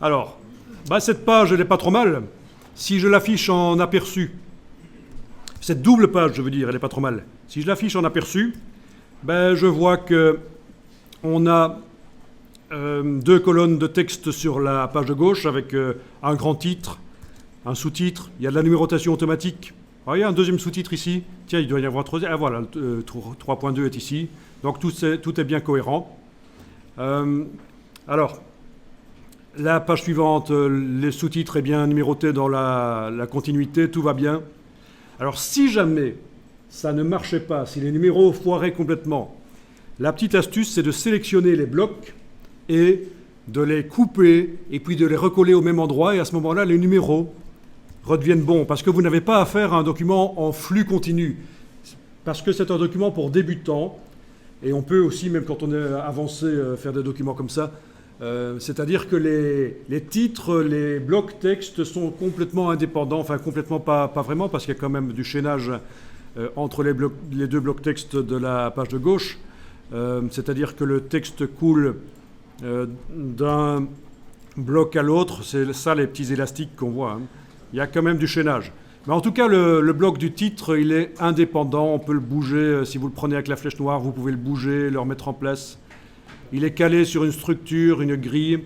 Alors, cette page, elle n'est pas trop mal. Si je l'affiche en aperçu, cette double page, je veux dire, elle n'est pas trop mal. Si je l'affiche en aperçu, je vois que on a deux colonnes de texte sur la page de gauche avec un grand titre, un sous-titre. Il y a de la numérotation automatique. Alors, il y a un deuxième sous-titre ici. Tiens, il doit y avoir 3. Ah voilà, 3.2 est ici. Donc tout est bien cohérent. Alors, la page suivante, les sous-titres est bien numéroté dans la continuité, tout va bien. Alors si jamais ça ne marchait pas, si les numéros foiraient complètement, la petite astuce, c'est de sélectionner les blocs et de les couper et puis de les recoller au même endroit. Et à ce moment-là, les numéros redeviennent bons. Parce que vous n'avez pas à faire un document en flux continu. Parce que c'est un document pour débutants. Et on peut aussi, même quand on est avancé, faire des documents comme ça. C'est-à-dire que les titres, les blocs texte sont complètement indépendants. Enfin, complètement pas vraiment, parce qu'il y a quand même du chaînage entre les deux blocs texte de la page de gauche. C'est-à-dire que le texte coule d'un bloc à l'autre. C'est ça les petits élastiques qu'on voit. Hein. Il y a quand même du chaînage. Mais en tout cas, le bloc du titre, il est indépendant. On peut le bouger. Si vous le prenez avec la flèche noire, vous pouvez le bouger, le remettre en place. Il est calé sur une structure, une grille.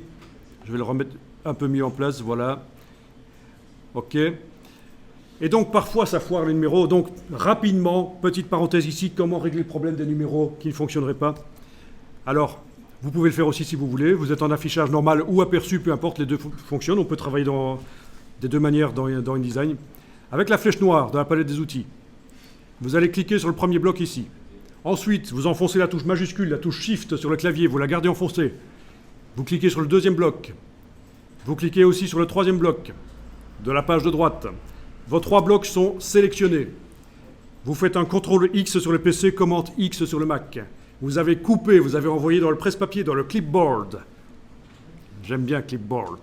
Je vais le remettre un peu mieux en place, voilà. OK. Et donc, parfois, ça foire les numéros. Donc, rapidement, petite parenthèse ici, comment régler le problème des numéros qui ne fonctionneraient pas. Alors, vous pouvez le faire aussi si vous voulez. Vous êtes en affichage normal ou aperçu, peu importe, les deux fonctionnent. On peut travailler des deux manières dans InDesign. Avec la flèche noire dans la palette des outils, vous allez cliquer sur le premier bloc ici. Ensuite, vous enfoncez la touche majuscule, la touche Shift sur le clavier, vous la gardez enfoncée. Vous cliquez sur le deuxième bloc. Vous cliquez aussi sur le troisième bloc de la page de droite. Vos trois blocs sont sélectionnés. Vous faites un CTRL X sur le PC, commande X sur le Mac. Vous avez coupé, vous avez envoyé dans le presse-papier, dans le clipboard. J'aime bien clipboard.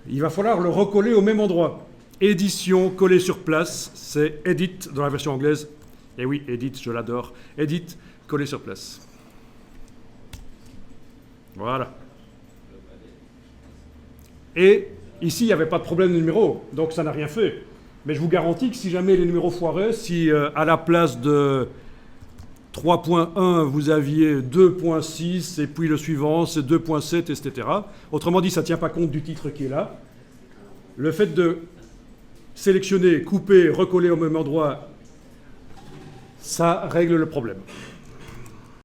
Il va falloir le recoller au même endroit. Édition, coller sur place, c'est Edit dans la version anglaise. Et oui, Edit, je l'adore. Edit, coller sur place. Voilà. Et ici, il n'y avait pas de problème de numéro, donc ça n'a rien fait. Mais je vous garantis que si jamais les numéros foiraient, si à la place de 3.1, vous aviez 2.6, et puis le suivant, c'est 2.7, etc. Autrement dit, ça ne tient pas compte du titre qui est là. Le fait de sélectionner, couper, recoller au même endroit, ça règle le problème.